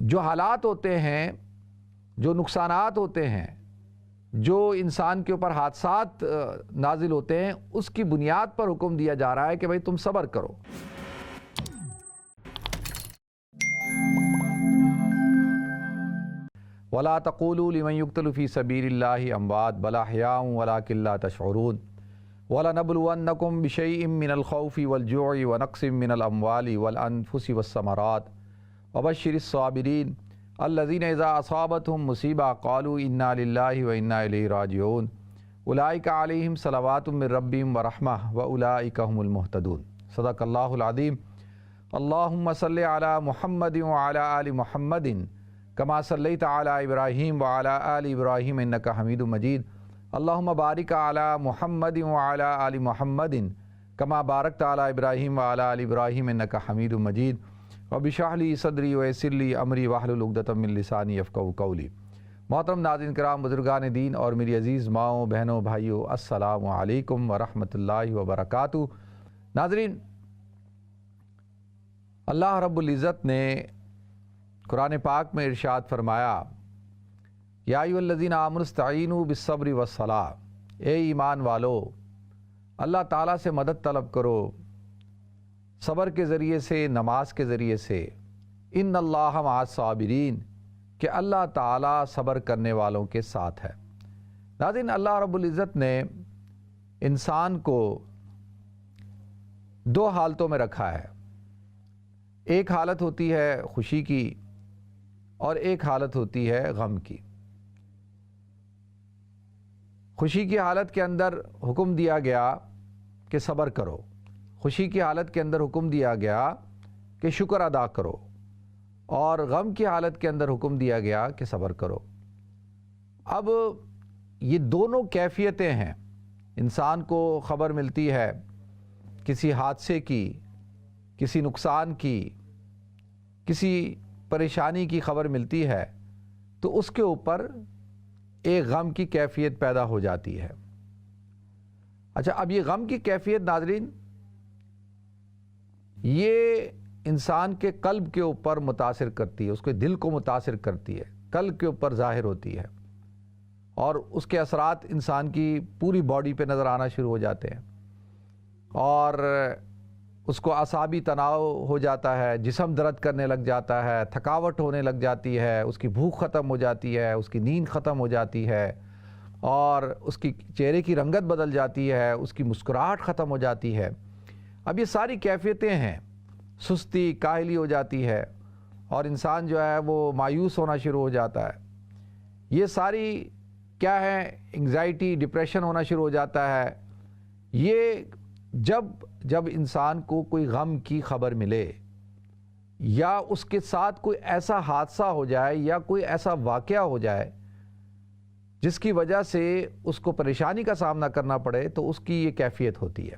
جو حالات ہوتے ہیں، جو نقصانات ہوتے ہیں، جو انسان کے اوپر حادثات نازل ہوتے ہیں، اس کی بنیاد پر حکم دیا جا رہا ہے کہ بھئی تم صبر کرو۔ وَلَا تَقُولُوا لِمَنْ يُقْتَلُ فِي سَبِيلِ اللَّهِ أَمْوَاتٌ بَلْ أَحْيَاءٌ وَلَٰكِن لَّا تَشْعُرُونَ وَلَنَبْلُوَنَّكُم بِشَيْءٍ مِّنَ الْخَوْفِ وَالْجُوعِ وَنَقْصٍ مِّنَ الْأَمْوَالِ وَالْأَنفُسِ وَالثَّمَرَاتِ وَبَشِّرِ الصَّابِرِينَ الَّذِينَ إِذَا أَصَابَتْهُم مُّصِيبَةٌ قَالُوا إِنَّا لِلَّهِ وَإِنَّا إِلَيْهِ راجعون أُولَٰئِكَ عَلَيْهِمْ صَلَوَاتٌ مِّن رَّبِّهِمْ وَرَحْمَةٌ وَأُولَٰئِكَ هُمُ الْمُهْتَدُونَ۔ صدق اللہ العظیم۔ اللہم صلی علی محمد وعلی آل محمد کما صلیت علی ابراہیم وعلی آل ابراہیم انک حمید مجید۔ اللہم بارک علی محمد وعلی آل محمد کما بارکت علی ابراہیم وعلی آل ابراہیم انک حمید مجید۔ رب اشرح لی صدری ویسر لی امری واحلل عقدۃ من لسانی یفقہوا قولی۔ محترم ناظرین کرام، بزرگان دین اور میری عزیز ماؤں، بہنوں، بھائیوں، السلام علیکم ورحمۃ اللہ وبرکاتہ۔ ناظرین، اللہ رب العزت نے قرآن پاک میں ارشاد فرمایا، یا ایھا الذین آمنوا استعینوا بالصبر والصلاۃ، اے ایمان والو اللہ تعالیٰ سے مدد طلب کرو صبر کے ذریعے سے، نماز کے ذریعے سے۔ ان اللہ مع الصابرین، کہ اللہ تعالیٰ صبر کرنے والوں کے ساتھ ہے۔ ناظرین، اللہ رب العزت نے انسان کو دو حالتوں میں رکھا ہے۔ ایک حالت ہوتی ہے خوشی کی اور ایک حالت ہوتی ہے غم کی۔ خوشی کی حالت کے اندر حکم دیا گیا کہ صبر کرو، خوشی کی حالت کے اندر حکم دیا گیا کہ شکر ادا کرو، اور غم کی حالت کے اندر حکم دیا گیا کہ صبر کرو۔ اب یہ دونوں کیفیتیں ہیں۔ انسان کو خبر ملتی ہے کسی حادثے کی، کسی نقصان کی، کسی پریشانی کی خبر ملتی ہے تو اس کے اوپر ایک غم کی کیفیت پیدا ہو جاتی ہے۔ اچھا، اب یہ غم کی کیفیت ناظرین، یہ انسان کے قلب کے اوپر متاثر کرتی ہے، اس کے دل کو متاثر کرتی ہے، قلب کے اوپر ظاہر ہوتی ہے، اور اس کے اثرات انسان کی پوری باڈی پہ نظر آنا شروع ہو جاتے ہیں، اور اس کو اعصابی تناؤ ہو جاتا ہے، جسم درد کرنے لگ جاتا ہے، تھکاوٹ ہونے لگ جاتی ہے، اس کی بھوک ختم ہو جاتی ہے، اس کی نیند ختم ہو جاتی ہے، اور اس کی چہرے کی رنگت بدل جاتی ہے، اس کی مسکراہٹ ختم ہو جاتی ہے۔ اب یہ ساری کیفیتیں ہیں، سستی، کاہلی ہو جاتی ہے، اور انسان جو ہے وہ مایوس ہونا شروع ہو جاتا ہے۔ یہ ساری کیا ہے؟ انگزائٹی، ڈپریشن ہونا شروع ہو جاتا ہے۔ یہ جب انسان کو کوئی غم کی خبر ملے، یا اس کے ساتھ کوئی ایسا حادثہ ہو جائے یا کوئی ایسا واقعہ ہو جائے جس کی وجہ سے اس کو پریشانی کا سامنا کرنا پڑے، تو اس کی یہ کیفیت ہوتی ہے۔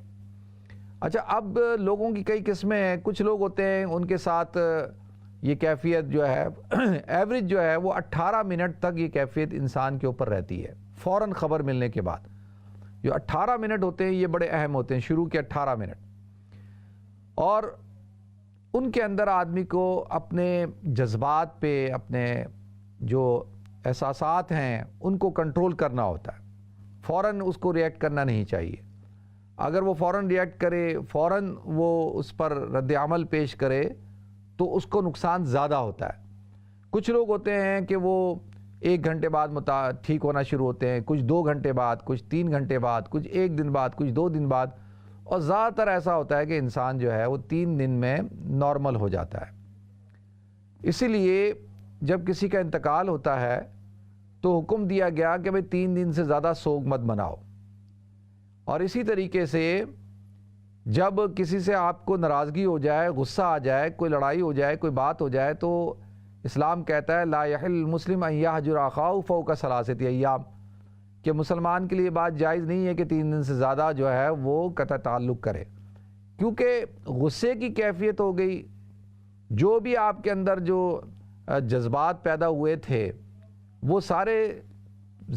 اچھا، اب لوگوں کی کئی قسمیں ہیں۔ کچھ لوگ ہوتے ہیں ان کے ساتھ یہ کیفیت جو ہے ایوریج جو ہے وہ 18 منٹ تک یہ کیفیت انسان کے اوپر رہتی ہے، فوراً خبر ملنے کے بعد۔ جو 18 منٹ ہوتے ہیں یہ بڑے اہم ہوتے ہیں، شروع کے 18 منٹ، اور ان کے اندر آدمی کو اپنے جذبات پہ، اپنے جو احساسات ہیں ان کو کنٹرول کرنا ہوتا ہے۔ فوراً اس کو ریئیکٹ کرنا نہیں چاہیے۔ اگر وہ فوراً ریئیکٹ کرے، فوراً وہ اس پر رد عمل پیش کرے، تو اس کو نقصان زیادہ ہوتا ہے۔ کچھ لوگ ہوتے ہیں کہ وہ 1 گھنٹے بعد ٹھیک ہونا شروع ہوتے ہیں، کچھ 2 گھنٹے بعد، کچھ 3 گھنٹے بعد، کچھ 1 دن بعد، کچھ 2 دن بعد، اور زیادہ تر ایسا ہوتا ہے کہ انسان جو ہے وہ 3 دن میں نارمل ہو جاتا ہے۔ اسی لیے جب کسی کا انتقال ہوتا ہے تو حکم دیا گیا کہ بھئی 3 دن سے زیادہ سوگ مت مناؤ۔ اور اسی طریقے سے جب کسی سے آپ کو ناراضگی ہو جائے، غصہ آ جائے، کوئی لڑائی ہو جائے، کوئی بات ہو جائے، تو اسلام کہتا ہے لا یحل المسلم ان یہجر اخاہ فوق 3 ایام، کہ مسلمان کے لیے بات جائز نہیں ہے کہ 3 دن سے زیادہ جو ہے وہ قطع تعلق کرے، کیونکہ غصے کی کیفیت ہو گئی۔ جو بھی آپ کے اندر جو جذبات پیدا ہوئے تھے وہ سارے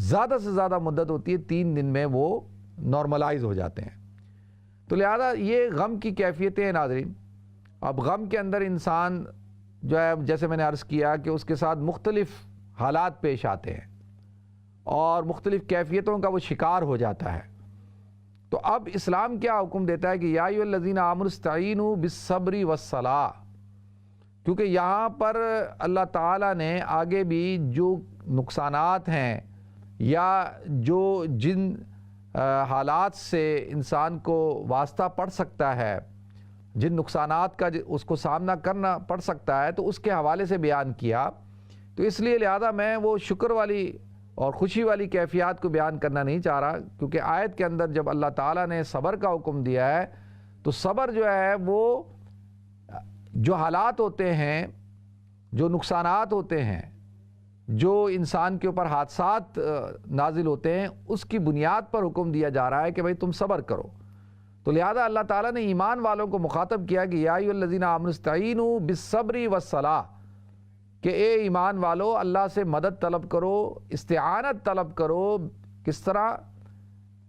زیادہ سے زیادہ مدت ہوتی ہے 3 دن میں وہ نارملائز ہو جاتے ہیں۔ تو لہذا یہ غم کی کیفیتیں ہیں ناظرین۔ اب غم کے اندر انسان جو ہے جیسے میں نے عرض کیا کہ اس کے ساتھ مختلف حالات پیش آتے ہیں اور مختلف کیفیتوں کا وہ شکار ہو جاتا ہے. تو اب اسلام کیا حکم دیتا ہے کہ یا ایھا الذین آمنوا استعینوا بالصبر والصلاۃ، کیونکہ یہاں پر اللہ تعالیٰ نے آگے بھی جو نقصانات ہیں یا جن حالات سے انسان کو واسطہ پڑ سکتا ہے، جن نقصانات کا اس کو سامنا کرنا پڑ سکتا ہے، تو اس کے حوالے سے بیان کیا. تو اس لیے لہذا میں وہ شکر والی اور خوشی والی کیفیات کو بیان کرنا نہیں چاہ رہا، کیونکہ آیت کے اندر جب اللہ تعالیٰ نے صبر کا حکم دیا ہے تو صبر جو ہے وہ جو حالات ہوتے ہیں، جو نقصانات ہوتے ہیں، جو انسان کے اوپر حادثات نازل ہوتے ہیں، اس کی بنیاد پر حکم دیا جا رہا ہے کہ بھئی تم صبر کرو. تو لہذا اللہ تعالیٰ نے ایمان والوں کو مخاطب کیا کہ یا ایھا الذین آمنوا استعینوا بالصبر والصلاۃ، کہ اے ایمان والو اللہ سے مدد طلب کرو، استعانت طلب کرو. کس طرح؟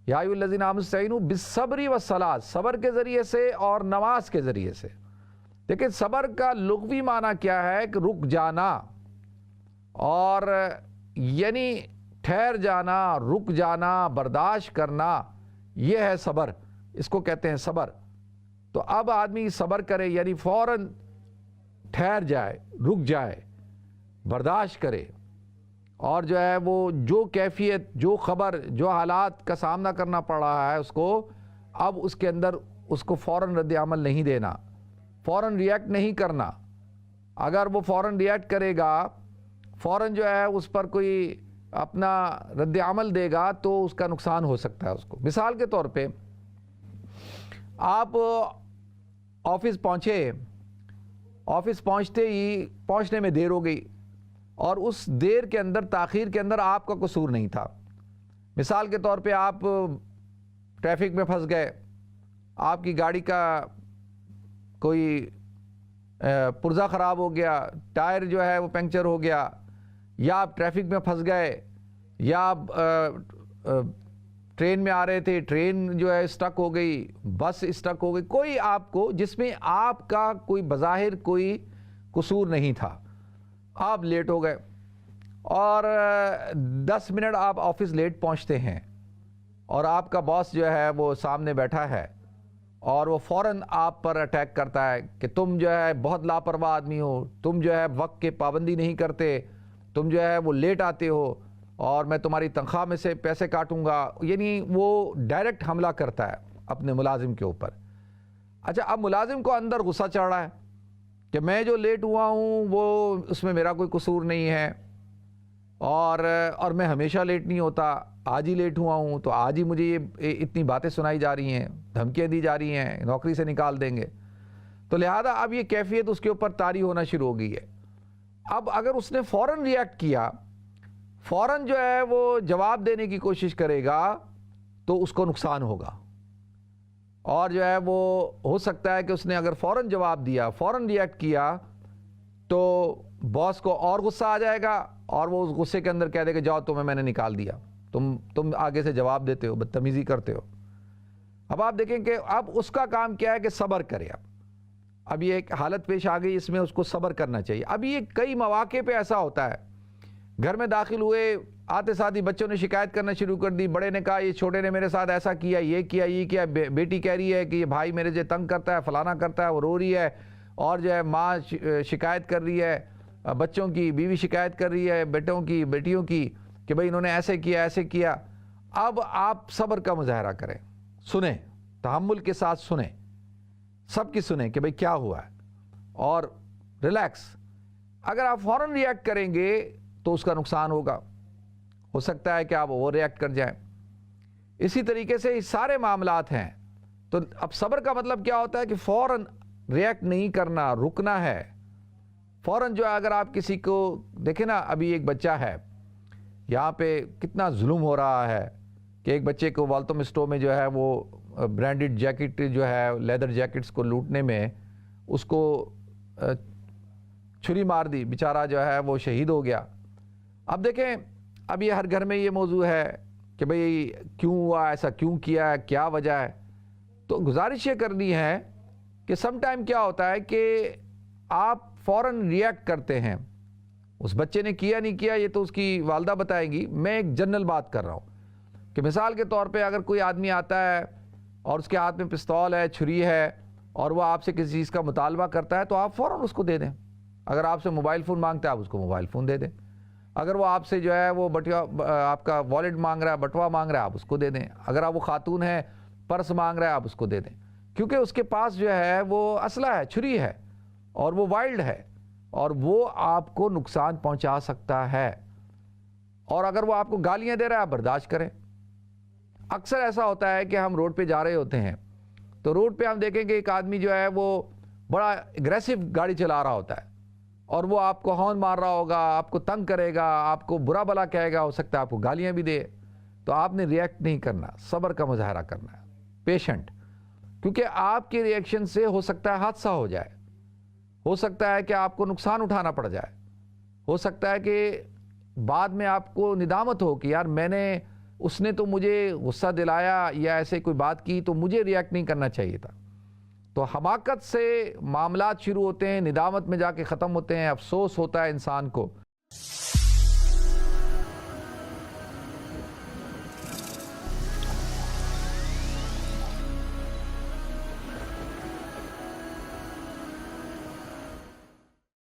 یا ایھا الذین آمنوا استعینوا بالصبر والصلاۃ، صبر کے ذریعے سے اور نماز کے ذریعے سے. لیکن صبر کا لغوی معنی کیا ہے کہ رک جانا، اور یعنی ٹھہر جانا، رک جانا، برداشت کرنا، یہ ہے صبر، اس کو کہتے ہیں صبر. تو اب آدمی صبر کرے یعنی فوراً ٹھہر جائے، رک جائے، برداشت کرے، اور جو ہے وہ جو کیفیت، جو خبر، جو حالات کا سامنا کرنا پڑ رہا ہے اس کو، اب اس کے اندر اس کو فوراً رد عمل نہیں دینا، فوراً ریئیکٹ نہیں کرنا. اگر وہ فوراً ریئیکٹ کرے گا، فوراً جو ہے اس پر کوئی اپنا رد عمل دے گا تو اس کا نقصان ہو سکتا ہے اس کو. مثال کے طور پہ آپ آفس پہنچے، آفس پہنچنے میں دیر ہو گئی، اور اس دیر کے اندر، تاخیر کے اندر آپ کا قصور نہیں تھا. مثال کے طور پہ آپ ٹریفک میں پھنس گئے، آپ کی گاڑی کا کوئی پرزہ خراب ہو گیا، ٹائر جو ہے وہ پنکچر ہو گیا، یا آپ ٹریفک میں پھنس گئے، یا آپ ٹرین میں آ رہے تھے، ٹرین جو ہے اسٹک ہو گئی، بس اسٹک ہو گئی، کوئی آپ کو جس میں آپ کا کوئی بظاہر کوئی قصور نہیں تھا، آپ لیٹ ہو گئے، اور 10 منٹ آپ آفس لیٹ پہنچتے ہیں، اور آپ کا باس جو ہے وہ سامنے بیٹھا ہے، اور وہ فوراً آپ پر اٹیک کرتا ہے کہ تم جو ہے بہت لاپرواہ آدمی ہو، تم جو ہے وقت کی پابندی نہیں کرتے، تم جو ہے وہ لیٹ آتے ہو، اور میں تمہاری تنخواہ میں سے پیسے کاٹوں گا. یعنی وہ ڈائریکٹ حملہ کرتا ہے اپنے ملازم کے اوپر. اچھا، اب ملازم کو اندر غصہ چڑھ رہا ہے کہ میں جو لیٹ ہوا ہوں وہ اس میں میرا کوئی قصور نہیں ہے، اور میں ہمیشہ لیٹ نہیں ہوتا، آج ہی لیٹ ہوا ہوں، تو آج ہی مجھے یہ اتنی باتیں سنائی جا رہی ہیں، دھمکیاں دی جا رہی ہیں، نوکری سے نکال دیں گے. تو لہذا اب یہ کیفیت اس کے اوپر طاری ہونا شروع ہو گئی ہے. اب اگر اس نے فوراً ریئیکٹ کیا، فوراً جو ہے وہ جواب دینے کی کوشش کرے گا، تو اس کو نقصان ہوگا. اور جو ہے وہ ہو سکتا ہے کہ اس نے اگر فوراً جواب دیا، فوراً ریئیکٹ کیا، تو باس کو اور غصہ آ جائے گا، اور وہ اس غصے کے اندر کہہ دے کہ جاؤ تمہیں میں نے نکال دیا، تم آگے سے جواب دیتے ہو، بدتمیزی کرتے ہو. اب آپ دیکھیں کہ اب اس کا کام کیا ہے کہ صبر کرے. اب یہ ایک حالت پیش آ گئی، اس میں اس کو صبر کرنا چاہیے. اب یہ کئی مواقع پہ ایسا ہوتا ہے، گھر میں داخل ہوئے، آتے ساتھ ہی بچوں نے شکایت کرنا شروع کر دی، بڑے نے کہا یہ چھوٹے نے میرے ساتھ ایسا کیا، یہ کیا، یہ کیا، بیٹی کہہ رہی ہے کہ یہ بھائی میرے جو تنگ کرتا ہے، فلانا کرتا ہے، وہ رو رہی ہے، اور جو ہے ماں شکایت کر رہی ہے بچوں کی، بیوی شکایت کر رہی ہے بیٹوں کی، بیٹیوں کی، کہ بھئی انہوں نے ایسے کیا، ایسے کیا. اب آپ صبر کا مظاہرہ کریں، سنیں، تحمل کے ساتھ سنیں، سب کی سنیں کہ بھئی کیا ہوا ہے، اور ریلیکس. اگر آپ فوراً ریئیکٹ کریں گے تو اس کا نقصان ہوگا، ہو سکتا ہے کہ آپ اوور ریئیکٹ کر جائیں. اسی طریقے سے یہ سارے معاملات ہیں. تو اب صبر کا مطلب کیا ہوتا ہے کہ فوراً ریئیکٹ نہیں کرنا، رکنا ہے. فوراً جو ہے اگر آپ کسی کو دیکھیں نا، ابھی ایک بچہ ہے، یہاں پہ کتنا ظلم ہو رہا ہے کہ ایک بچے کو والتم اسٹور میں جو ہے وہ برانڈڈ جیکٹ جو ہے، لیدر جیکٹس کو لوٹنے میں اس کو چھری مار دی، بیچارہ جو ہے وہ شہید ہو گیا. اب دیکھیں، اب یہ ہر گھر میں یہ موضوع ہے کہ بھئی کیوں ہوا، ایسا کیوں کیا ہے، کیا وجہ ہے. تو گزارش یہ کرنی ہے کہ سم ٹائم کیا ہوتا ہے کہ آپ فوراً ریئیکٹ کرتے ہیں. اس بچے نے کیا نہیں کیا یہ تو اس کی والدہ بتائیں گی, میں ایک جنرل بات کر رہا ہوں کہ مثال کے طور پہ اگر کوئی آدمی آتا ہے اور اس کے ہاتھ میں پستول ہے, چھری ہے, اور وہ آپ سے کسی چیز کا مطالبہ کرتا ہے تو آپ فوراً اس کو دے دیں. اگر آپ سے موبائل فون مانگتا ہے آپ اس کو موبائل فون دے دیں. اگر وہ آپ سے جو ہے وہ آپ کا والیٹ مانگ رہا ہے, بٹوا مانگ رہا ہے, آپ اس کو دے دیں. اگر آپ وہ خاتون ہے پرس مانگ رہا ہے آپ اس کو دے دیں, کیونکہ اس کے پاس جو ہے وہ اسلحہ ہے, چھری ہے, اور وہ وائلڈ ہے, اور وہ آپ کو نقصان پہنچا سکتا ہے. اور اگر وہ آپ کو گالیاں دے رہا ہے آپ برداشت کریں. اکثر ایسا ہوتا ہے کہ ہم روڈ پہ جا رہے ہوتے ہیں تو روڈ پہ ہم دیکھیں کہ ایک آدمی جو ہے وہ بڑا اگریسو گاڑی چلا رہا ہوتا ہے, اور وہ آپ کو ہارن مار رہا ہوگا, آپ کو تنگ کرے گا, آپ کو برا بلا کہے گا, ہو سکتا ہے آپ کو گالیاں بھی دے. تو آپ نے ریئیکٹ نہیں کرنا, صبر کا مظاہرہ کرنا ہے, پیشنٹ. کیونکہ آپ کے ریئیکشن سے ہو سکتا ہے حادثہ ہو جائے, ہو سکتا ہے کہ آپ کو نقصان اٹھانا پڑ جائے, ہو سکتا ہے کہ بعد میں آپ کو ندامت ہو کہ یار اس نے تو مجھے غصہ دلایا یا ایسے کوئی بات کی تو مجھے ریئیکٹ نہیں کرنا چاہیے تھا. تو حماقت سے معاملات شروع ہوتے ہیں, ندامت میں جا کے ختم ہوتے ہیں, افسوس ہوتا ہے انسان کو.